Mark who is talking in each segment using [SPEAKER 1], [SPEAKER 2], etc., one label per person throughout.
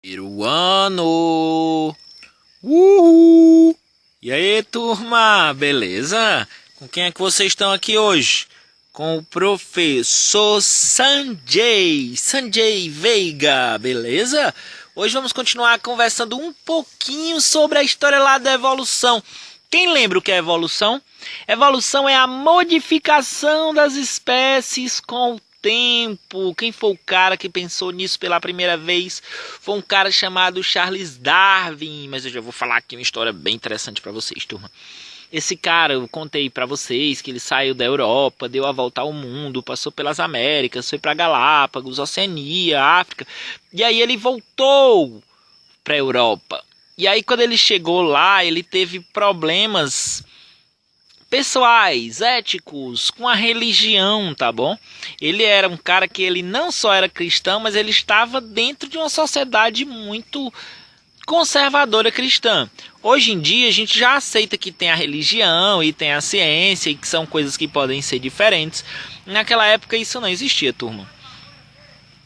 [SPEAKER 1] Peruano! Uhul! E aí, turma, beleza? Com quem é que vocês estão aqui hoje? Com o professor Sanjay Veiga, beleza? Hoje vamos continuar conversando um pouquinho sobre a história lá da evolução. Quem lembra o que é evolução? Evolução é a modificação das espécies com o tempo. Quem foi o cara que pensou nisso pela primeira vez? Foi um cara chamado Charles Darwin. Mas eu já vou falar aqui uma história bem interessante para vocês, turma. Esse cara, eu contei para vocês que ele saiu da Europa, deu a volta ao mundo, passou pelas Américas, foi para Galápagos, Oceania, África. E aí ele voltou para a Europa. E aí quando ele chegou lá, ele teve problemas pessoais, éticos, com a religião, tá bom? Ele era um cara que ele não só era cristão, mas ele estava dentro de uma sociedade muito conservadora cristã. Hoje em dia a gente já aceita que tem a religião e tem a ciência e que são coisas que podem ser diferentes. Naquela época isso não existia, turma.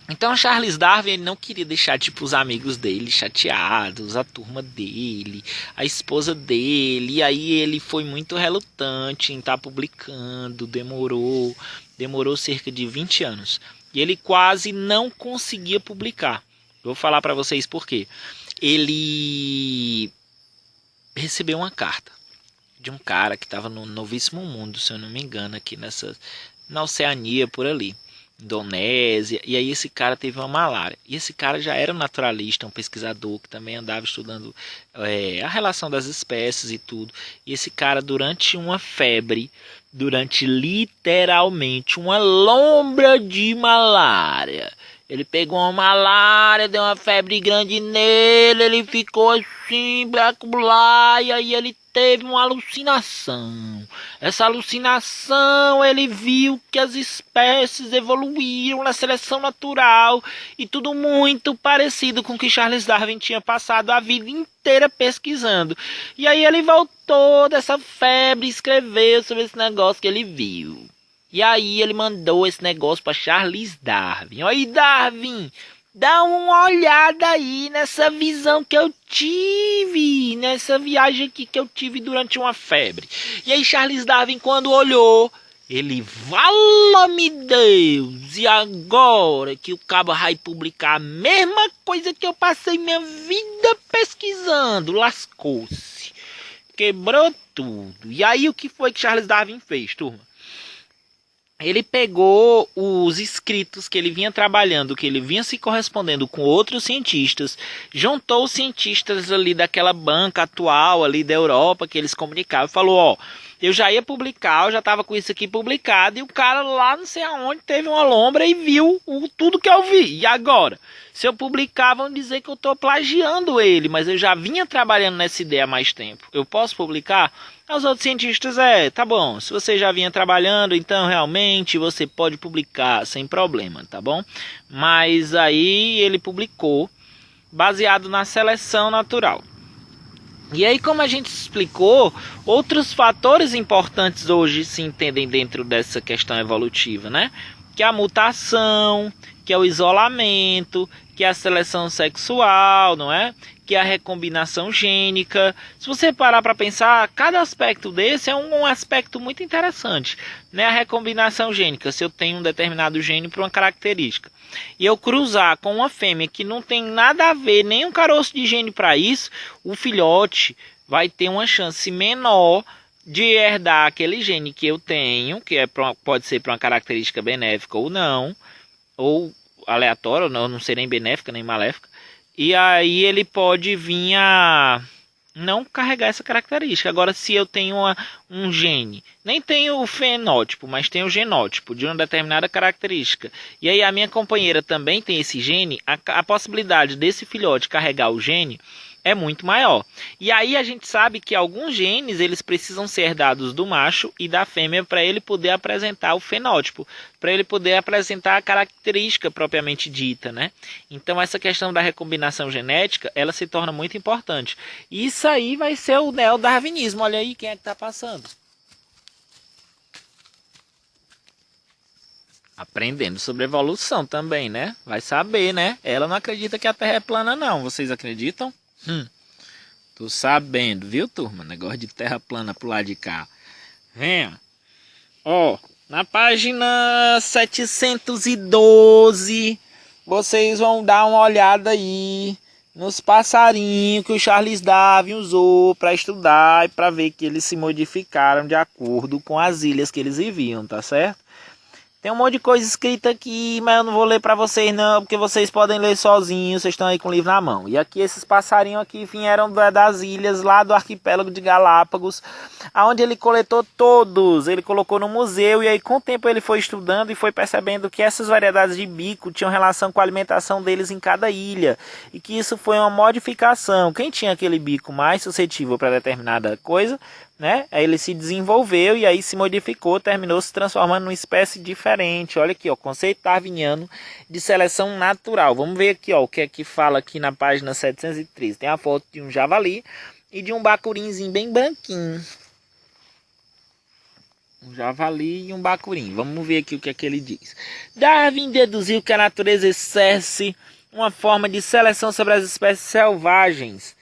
[SPEAKER 1] Então Charles Darwin ele não queria deixar tipo os amigos dele chateados, a turma dele, a esposa dele. E aí ele foi muito relutante em estar publicando, demorou cerca de 20 anos. E ele quase não conseguia publicar. Vou falar para vocês por quê. Ele recebeu uma carta de um cara que estava no Novíssimo Mundo, se eu não me engano, aqui na Oceania por ali. Indonésia, e aí esse cara teve uma malária. E esse cara já era um naturalista, um pesquisador que também andava estudando a relação das espécies e tudo. E esse cara, durante uma febre, durante literalmente uma lombra de malária, ele pegou uma malária, deu uma febre grande nele, ele ficou assim, lá, e aí ele teve uma alucinação. Essa alucinação, ele viu que as espécies evoluíram na seleção natural e tudo muito parecido com o que Charles Darwin tinha passado a vida inteira pesquisando. E aí ele voltou dessa febre e escreveu sobre esse negócio que ele viu. E aí ele mandou esse negócio para Charles Darwin. Oi, Darwin, dá uma olhada aí nessa visão que eu tive, nessa viagem aqui que eu tive durante uma febre. E aí Charles Darwin, quando olhou, ele, vala-me Deus, e agora que o cabo vai publicar a mesma coisa que eu passei minha vida pesquisando, lascou-se, quebrou tudo. E aí o que foi que Charles Darwin fez, turma? Ele pegou os escritos que ele vinha trabalhando, que ele vinha se correspondendo com outros cientistas, juntou os cientistas ali daquela banca atual ali da Europa que eles comunicavam, falou, ó, eu já ia publicar, eu já estava com isso aqui publicado, e o cara lá não sei aonde teve uma lombra e viu tudo que eu vi. E agora? Se eu publicar, vão dizer que eu estou plagiando ele, mas eu já vinha trabalhando nessa ideia há mais tempo. Eu posso publicar? Os outros cientistas, tá bom, se você já vinha trabalhando, então realmente você pode publicar sem problema, tá bom? Mas aí ele publicou baseado na seleção natural. E aí, como a gente explicou, outros fatores importantes hoje se entendem dentro dessa questão evolutiva, né? Que é a mutação, que é o isolamento, que é a seleção sexual, não é? Que é a recombinação gênica. Se você parar para pensar, cada aspecto desse é um aspecto muito interessante, né? A recombinação gênica, se eu tenho um determinado gene para uma característica, e eu cruzar com uma fêmea que não tem nada a ver, nenhum caroço de gene para isso, o filhote vai ter uma chance menor de herdar aquele gene que eu tenho, que pode ser para uma característica benéfica ou não, ou aleatória, ou não ser nem benéfica nem maléfica, e aí ele pode vir a não carregar essa característica. Agora, se eu tenho um gene, nem tenho o fenótipo, mas tenho o genótipo de uma determinada característica, e aí a minha companheira também tem esse gene, a possibilidade desse filhote carregar o gene é muito maior. E aí a gente sabe que alguns genes eles precisam ser herdados do macho e da fêmea para ele poder apresentar o fenótipo, para ele poder apresentar a característica propriamente dita, né? Então essa questão da recombinação genética, ela se torna muito importante. E isso aí vai ser o neodarwinismo. Olha aí quem é que está passando. Aprendendo sobre evolução também, né? Vai saber, né? Ela não acredita que a Terra é plana, não. Vocês acreditam? Tô sabendo, viu, turma? Negócio de terra plana pro lado de cá. Venha. Ó, na página 712, vocês vão dar uma olhada aí nos passarinhos que o Charles Darwin usou para estudar e para ver que eles se modificaram de acordo com as ilhas que eles viviam, tá certo? Tem um monte de coisa escrita aqui, mas eu não vou ler para vocês não, porque vocês podem ler sozinhos, vocês estão aí com o livro na mão. E aqui esses passarinhos aqui vieram das ilhas lá do arquipélago de Galápagos, aonde ele coletou todos, ele colocou no museu e aí com o tempo ele foi estudando e foi percebendo que essas variedades de bico tinham relação com a alimentação deles em cada ilha e que isso foi uma modificação. Quem tinha aquele bico mais suscetível para determinada coisa, né? Aí ele se desenvolveu e aí se modificou, terminou se transformando numa espécie diferente. Olha aqui, ó, conceito darwiniano de seleção natural. Vamos ver aqui, ó, o que é que fala aqui na página 713. Tem a foto de um javali e de um bacurinzinho bem branquinho. Um javali e um bacurim. Vamos ver aqui o que é que ele diz. Darwin deduziu que a natureza exerce uma forma de seleção sobre as espécies selvagens,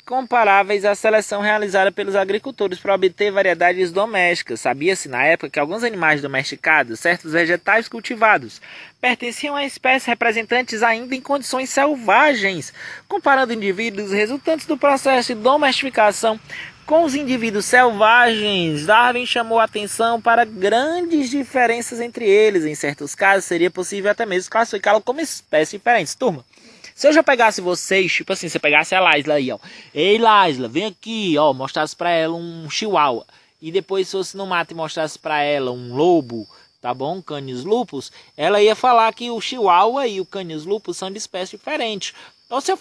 [SPEAKER 1] comparáveis à seleção realizada pelos agricultores para obter variedades domésticas. Sabia-se na época que alguns animais domesticados, certos vegetais cultivados, pertenciam a espécies representantes ainda em condições selvagens. Comparando indivíduos resultantes do processo de domesticação com os indivíduos selvagens, Darwin chamou a atenção para grandes diferenças entre eles. Em certos casos, seria possível até mesmo classificá-los como espécies diferentes. Turma, se eu já pegasse vocês, tipo assim, você pegasse a Laisla aí, ó. Ei, Laisla, vem aqui, ó, mostrasse pra ela um chihuahua. E depois, se fosse no mato e mostrasse pra ela um lobo, tá bom? Canis lupus, ela ia falar que o chihuahua e o Canis lupus são de espécies diferentes. Então, se eu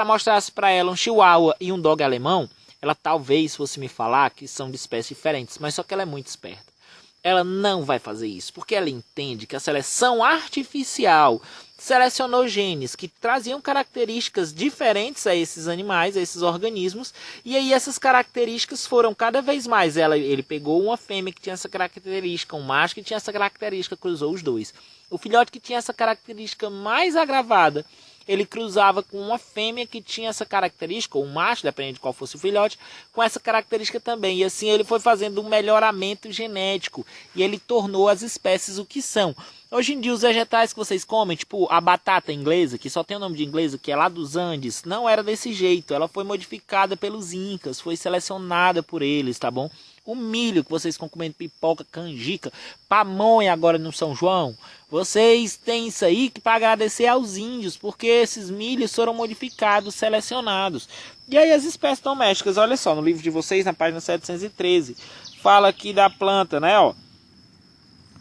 [SPEAKER 1] mostrasse pra ela um chihuahua e um dog alemão, ela talvez fosse me falar que são de espécies diferentes, mas só que ela é muito esperta. Ela não vai fazer isso, porque ela entende que a seleção artificial selecionou genes que traziam características diferentes a esses animais, a esses organismos, e aí essas características foram cada vez mais. Ele pegou uma fêmea que tinha essa característica, um macho que tinha essa característica, cruzou os dois. O filhote que tinha essa característica mais agravada, ele cruzava com uma fêmea que tinha essa característica, ou um macho, dependendo de qual fosse o filhote, com essa característica também. E assim ele foi fazendo um melhoramento genético e ele tornou as espécies o que são. Hoje em dia os vegetais que vocês comem, tipo a batata inglesa, que só tem o nome de inglesa, que é lá dos Andes, não era desse jeito. Ela foi modificada pelos incas, foi selecionada por eles, tá bom? O milho que vocês estão comendo, pipoca, canjica, pamonha agora no São João, vocês têm isso aí que para agradecer aos índios, porque esses milhos foram modificados, selecionados. E aí as espécies domésticas, olha só, no livro de vocês, na página 713, fala aqui da planta, né, ó.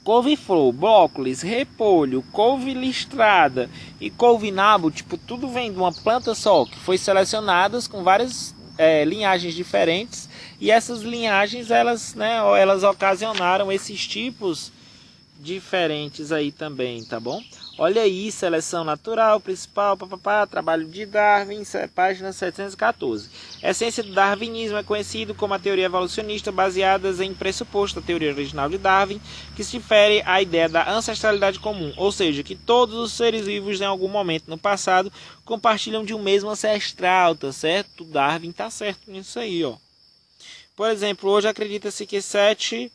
[SPEAKER 1] Couve-flor, brócolis, repolho, couve listrada e couve-nabo, tipo, tudo vem de uma planta só, que foi selecionadas com várias linhagens diferentes, e essas linhagens, elas ocasionaram esses tipos diferentes aí também, tá bom? Olha aí, seleção natural, principal, trabalho de Darwin, página 714. A essência do darwinismo é conhecido como a teoria evolucionista baseada em pressuposto da teoria original de Darwin, que se refere à ideia da ancestralidade comum, ou seja, que todos os seres vivos em algum momento no passado compartilham de um mesmo ancestral, tá certo? Darwin tá certo nisso aí, ó. Por exemplo, hoje acredita-se que 7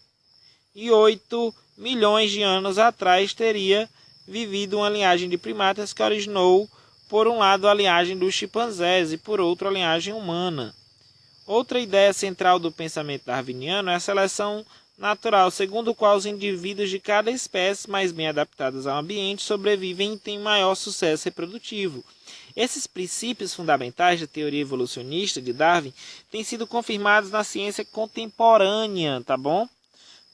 [SPEAKER 1] e 8 milhões de anos atrás teria vivido uma linhagem de primatas que originou, por um lado, a linhagem dos chimpanzés e, por outro, a linhagem humana. Outra ideia central do pensamento darwiniano é a seleção natural, segundo a qual os indivíduos de cada espécie, mais bem adaptados ao ambiente, sobrevivem e têm maior sucesso reprodutivo. Esses princípios fundamentais da teoria evolucionista de Darwin têm sido confirmados na ciência contemporânea, tá bom?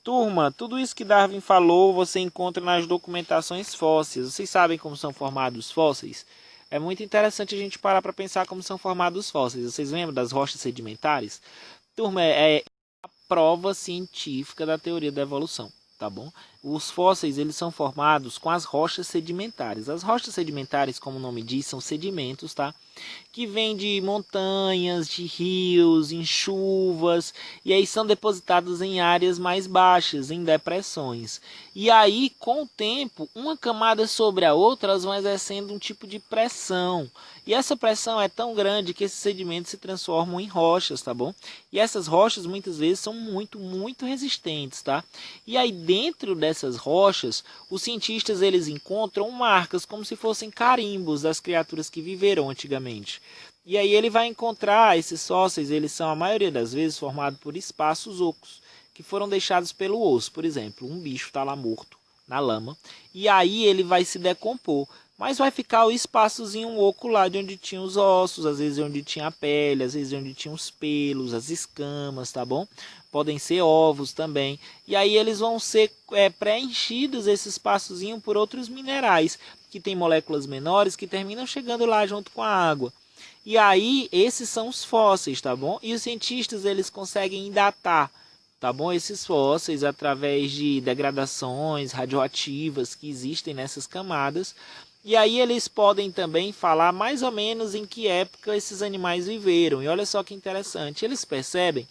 [SPEAKER 1] Turma, tudo isso que Darwin falou você encontra nas documentações fósseis. Vocês sabem como são formados os fósseis? É muito interessante a gente parar para pensar como são formados os fósseis. Vocês lembram das rochas sedimentares? Turma, é a prova científica da teoria da evolução, tá bom? os fósseis eles são formados com as rochas sedimentares. As rochas sedimentares, como o nome diz, são sedimentos, tá? Que vêm de montanhas, de rios, em chuvas, e aí são depositados em áreas mais baixas, em depressões. E aí, com o tempo, uma camada sobre a outra, elas vão exercendo um tipo de pressão. E essa pressão é tão grande que esses sedimentos se transformam em rochas, tá bom? E essas rochas, muitas vezes, são muito resistentes, tá? E aí, dentro dessas rochas, os cientistas, eles encontram marcas como se fossem carimbos das criaturas que viveram antigamente. E aí ele vai encontrar esses fósseis, eles são a maioria das vezes formados por espaços ocos, que foram deixados pelo osso. Por exemplo, um bicho está lá morto na lama, e aí ele vai se decompor, mas vai ficar o espaçozinho oco lá de onde tinha os ossos, às vezes onde tinha a pele, às vezes onde tinha os pelos, as escamas, tá bom? Podem ser ovos também. E aí eles vão ser preenchidos, esse espaçozinho, por outros minerais, que tem moléculas menores que terminam chegando lá junto com a água. E aí esses são os fósseis, tá bom? E os cientistas eles conseguem datar, tá bom? Esses fósseis através de degradações radioativas que existem nessas camadas. E aí eles podem também falar mais ou menos em que época esses animais viveram. E olha só que interessante, eles percebem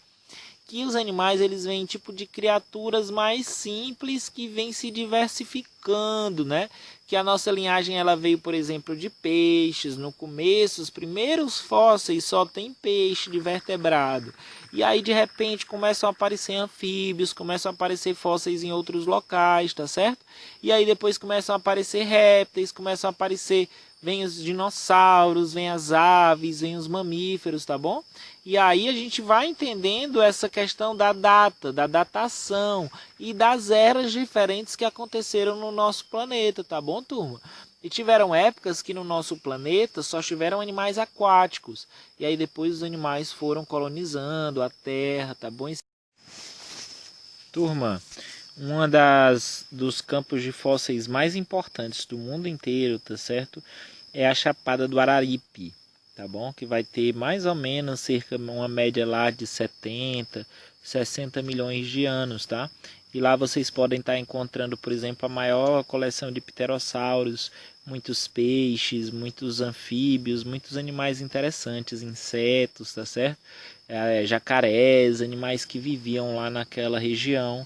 [SPEAKER 1] que os animais eles vêm tipo de criaturas mais simples que vêm se diversificando, né? Que a nossa linhagem ela veio, por exemplo, de peixes. No começo, os primeiros fósseis só tem peixe de vertebrado. E aí de repente começam a aparecer anfíbios, começam a aparecer fósseis em outros locais, tá certo? E aí depois começam a aparecer répteis, começam a aparecer, vem os dinossauros, vem as aves, vem os mamíferos, tá bom? E aí a gente vai entendendo essa questão da data, da datação e das eras diferentes que aconteceram no nosso planeta, tá bom, turma? E tiveram épocas que no nosso planeta só tiveram animais aquáticos. E aí depois os animais foram colonizando a Terra, tá bom? Turma, dos campos de fósseis mais importantes do mundo inteiro, tá certo? É a Chapada do Araripe, tá bom? Que vai ter mais ou menos cerca uma média lá de 70, 60 milhões de anos, tá? E lá vocês podem estar encontrando, por exemplo, a maior coleção de pterossauros, muitos peixes, muitos anfíbios, muitos animais interessantes, insetos, tá certo? Jacarés, animais que viviam lá naquela região.